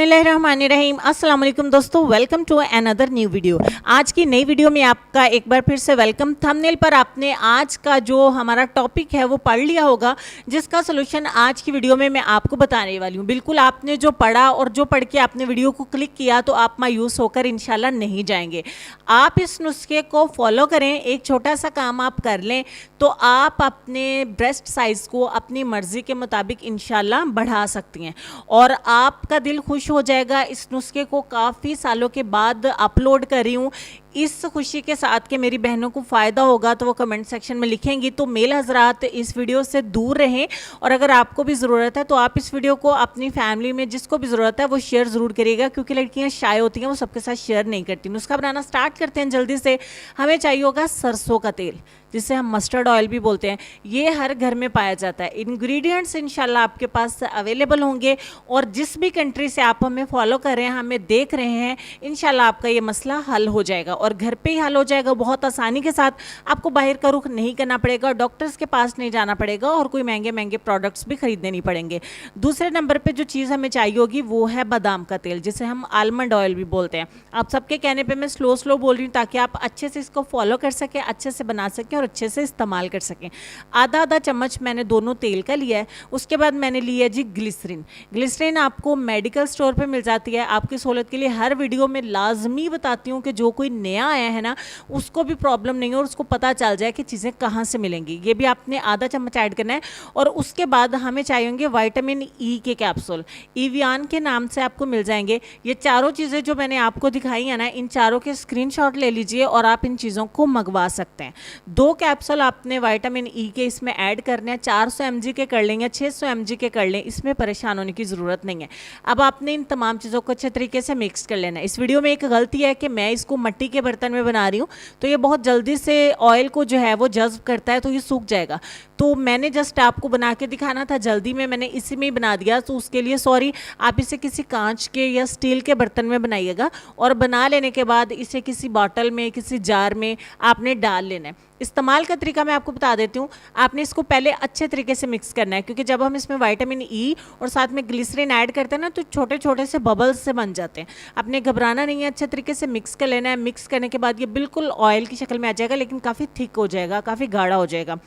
बिस्मिल्लाहिर्रहमानिर्रहीम। अस्सलाम वालेकुम दोस्तों, welcome to another new video. आज की नई वीडियो में आपका एक बार फिर से वेलकम। थंबनेल पर आपने आज का जो हमारा टॉपिक है वो पढ़ लिया होगा, जिसका सोल्यूशन आज की वीडियो में मैं आपको बताने वाली हूँ। बिल्कुल आपने जो पढ़ा और जो पढ़ के आपने वीडियो को क्लिक किया तो आप मायूस होकर इंशाल्लाह नहीं जाएंगे। आप इस नुस्खे को फॉलो करें, एक छोटा सा काम आप कर लें तो आप अपने ब्रेस्ट साइज़ को अपनी मर्ज़ी के मुताबिक इंशाल्लाह बढ़ा सकती हैं और आपका दिल खुश हो जाएगा। इस नुस्खे को काफ़ी सालों के बाद अपलोड कर रही हूँ, इस खुशी के साथ कि मेरी बहनों को फ़ायदा होगा तो वो कमेंट सेक्शन में लिखेंगी। तो मेल हज़रात इस वीडियो से दूर रहें और अगर आपको भी ज़रूरत है तो आप इस वीडियो को अपनी फैमिली में जिसको भी ज़रूरत है वो शेयर ज़रूर करिएगा, क्योंकि लड़कियां शाय होती हैं, वो सबके साथ शेयर नहीं करती। नुस्खा बनाना स्टार्ट करते हैं जल्दी से। हमें चाहिए होगा सरसों का तेल, जिसे हम मस्टर्ड ऑयल भी बोलते हैं। ये हर घर में पाया जाता है। इंग्रेडिएंट्स इंशाल्लाह आपके पास अवेलेबल होंगे और जिस भी कंट्री से आप हमें फॉलो कर रहे हैं, हमें देख रहे हैं, इंशाल्लाह आपका ये मसला हल हो जाएगा और घर पे ही हल हो जाएगा बहुत आसानी के साथ। आपको बाहर का रुख नहीं करना पड़ेगा, डॉक्टर्स के पास नहीं जाना पड़ेगा और कोई महंगे महंगे प्रोडक्ट्स भी खरीदने नहीं पड़ेंगे। दूसरे नंबर पर जो चीज़ हमें चाहिए होगी वो है बादाम का तेल, जिसे हम आलमंड ऑयल भी बोलते हैं। आप सबके कहने पर मैं स्लो बोल रही हूँ ताकि आप अच्छे से इसको फॉलो कर सकें, अच्छे से बना सकें और अच्छे से इस्तेमाल कर सकें। आधा चम्मच मैंने दोनों तेल का लिया है। उसके बाद मैंने लिया जी ग्लिसरीन। ग्लिसरीन आपको मेडिकल स्टोर पे मिल जाती है। आपकी सहूलत के लिए हर वीडियो में लाजमी बताती हूँ कि जो कोई नया आया है ना, उसको भी प्रॉब्लम नहीं हो और उसको पता चल जाए कि चीज़ें कहाँ से मिलेंगी। ये भी आपने आधा चम्मच ऐड करना है। और उसके बाद हमें चाहिए होंगे विटामिन ई के कैप्सूल, इवियान के नाम से आपको मिल जाएंगे। ये चारों चीज़ें जो मैंने आपको दिखाई है ना, इन चारों के स्क्रीनशॉट ले लीजिए और आप इन चीज़ों को मंगवा सकते हैं। 2 कैप्सूल आपने विटामिन ई के इसमें ऐड करने हैं। 400 mg के कर लेंगे, 600 mg के कर लें, इसमें परेशान होने की ज़रूरत नहीं है। अब आपने इन तमाम चीज़ों को अच्छे तरीके से मिक्स कर लेना है। इस वीडियो में एक गलती है कि मैं इसको मिट्टी के बर्तन में बना रही हूँ, तो ये बहुत जल्दी से ऑयल को जो है वो जज्ब करता है, तो ये सूख जाएगा। तो मैंने जस्ट आपको बना के दिखाना था, जल्दी में मैंने इसी में ही बना दिया, तो उसके लिए सॉरी। आप इसे किसी कांच के या स्टील के बर्तन में बनाइएगा और बना लेने के बाद इसे किसी बॉटल में, किसी जार में आपने डाल लेना है। इस्तेमाल का तरीका मैं आपको बता देती हूँ। आपने इसको पहले अच्छे तरीके से मिक्स करना है, क्योंकि जब हम इसमें विटामिन ई और साथ में ग्लिसरीन ऐड करते हैं ना, तो छोटे छोटे से बबल्स से बन जाते हैं। आपने घबराना नहीं है, अच्छे तरीके से मिक्स कर लेना है। मिक्स करने के बाद ये बिल्कुल ऑयल की शक्ल में आ जाएगा, लेकिन काफ़ी थिक हो जाएगा, काफ़ी गाढ़ा हो जाएगा।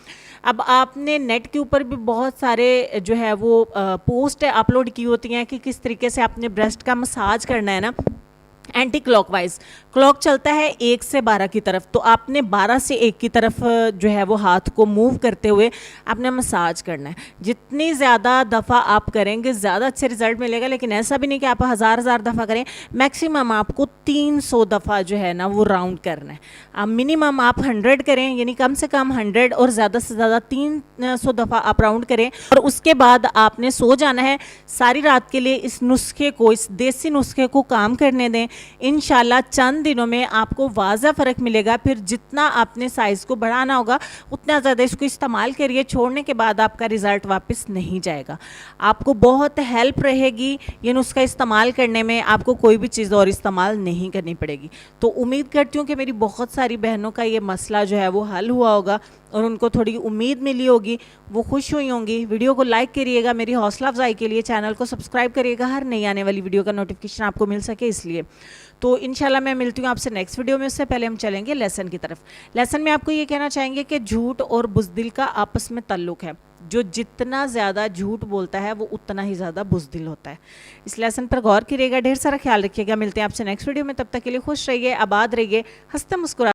अब आपने नेट के ऊपर भी बहुत सारे जो है वो पोस्ट अपलोड की होती हैं कि किस तरीके से आपने ब्रेस्ट का मसाज करना है ना, एंटी क्लॉकवाइज। क्लॉक चलता है 1 से 12 की तरफ, तो आपने 12 से 1 की तरफ जो है वो हाथ को मूव करते हुए आपने मसाज करना है। जितनी ज़्यादा दफ़ा आप करेंगे ज़्यादा अच्छे रिजल्ट मिलेगा, लेकिन ऐसा भी नहीं कि आप हज़ार दफ़ा करें। मैक्सिमम आपको 300 दफ़ा जो है ना वो राउंड करना है। अब मिनिमम आप 100 करें, यानी कम से कम 100 और ज़्यादा से ज़्यादा 300 दफ़ा आप राउंड करें और उसके बाद आपने सो जाना है। सारी रात के लिए इस नुस्खे को, इस देसी नुस्खे को काम करने दें। इंशाल्लाह चंद दिनों में आपको वाज़ा फ़र्क मिलेगा। फिर जितना आपने साइज़ को बढ़ाना होगा उतना ज़्यादा इसको इस्तेमाल करिए। छोड़ने के बाद आपका रिज़ल्ट वापस नहीं जाएगा। आपको बहुत हेल्प रहेगी ये नुस्खा इस्तेमाल करने में, आपको कोई भी चीज़ और इस्तेमाल नहीं करनी पड़ेगी। तो उम्मीद करती हूँ कि मेरी बहुत सारी बहनों का ये मसला जो है वो हल हुआ होगा और उनको थोड़ी उम्मीद मिली होगी, वो खुश हुई होंगी। वीडियो को लाइक करिएगा मेरी हौसला अफजाई के लिए, चैनल को सब्सक्राइब करिएगा हर नई आने वाली वीडियो का नोटिफिकेशन आपको मिल सके इसलिए। तो इंशाल्लाह मैं मिलती हूँ आपसे नेक्स्ट वीडियो में। उससे पहले हम चलेंगे लेसन की तरफ। लेसन में आपको ये कहना चाहेंगे कि झूठ और बुज़दिल का आपस में ताल्लुक़ है। जो जितना ज़्यादा झूठ बोलता है वो उतना ही ज़्यादा बुज़दिल होता है। इस लेसन पर गौर करिएगा, ढेर सारा ख्याल रखिएगा। मिलते हैं आपसे नेक्स्ट वीडियो में, तब तक के लिए खुश रहिए, आबाद रहिए, हंसते मुस्कुरा